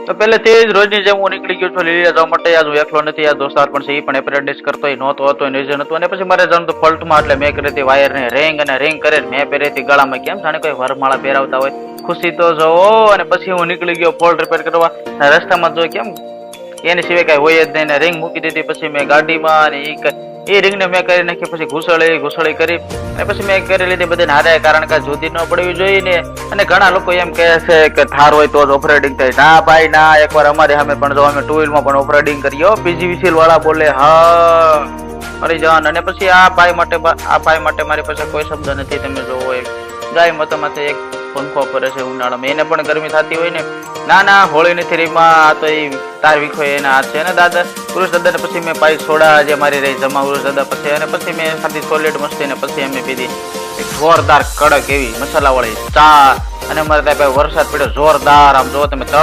તો પહેલેથી જ રોજની જેમ હું નીકળી ગયો છું લીલિયા જવા માટે. આજ હું એકલો નથી, આ દોસ્તાર પણ છે, એ પણ એપ્રેન્ટિસ કરતો નહોતો હતો, નિર્જન હતું. અને પછી મારે જવાનું તો ફોલ્ટમાં, એટલે મેં કરી હતી વાયરને રિંગ, અને રિંગ કરીને મેં પહેરી હતી ગળામાં, કેમ જાણે કોઈ વરમાળા પહેરાવતા હોય. ખુશી તો જોવો. અને પછી હું નીકળી ગયો ફોલ્ટ રિપેર કરવા. રસ્તામાં જો કેમ એની સિવાય કઈ હોય જ નહીં, ને રિંગ મૂકી દીધી. પછી મેં ગાડીમાં, અને એ રિંગને મેં કરી નાખી. પછી ઘૂસળી કરી, અને પછી મેં કરી લીધી બધાને હારે, કારણ કે જુદી ન પડવી જોઈએ ને. અને ઘણા લોકો એમ કહે છે કે થાર હોય તો જ ઓફરાઇડિંગ થાય. ના ભાઈ ના, એકવાર અમારી સામે પણ જો અમે ટુ વ્હીલમાં પણ ઓફરાઇડિંગ કરીએ. પીજીવીસીએલ વાળા બોલે હા અરે જાન. અને પછી આ ભાઈ માટે મારી પાસે કોઈ શબ્દ નથી. તમે જોવો ગાય મતમાંથી એક પંખો ફરે છે ઉનાળામાં, એને પણ ગરમી થતી હોય ને. ના હોળી નથી રીમાં, આ તો એ તાર વીખો એના હાથ છે ને દાદા પુરુષ દાદા. ને પછી મેં પાઈ સોડા જે મારી રહી જમા પુરુષ દાદા પછી, અને પછી મેં ખાધી સોલિડ મસ્તી, ને પછી અમે પીધી એક જોરદાર કડક એવી મસાલા વાળી ચા. અને અમારે ત્યાં વરસાદ પડ્યો જોરદાર. આમ જો તમે તળાવ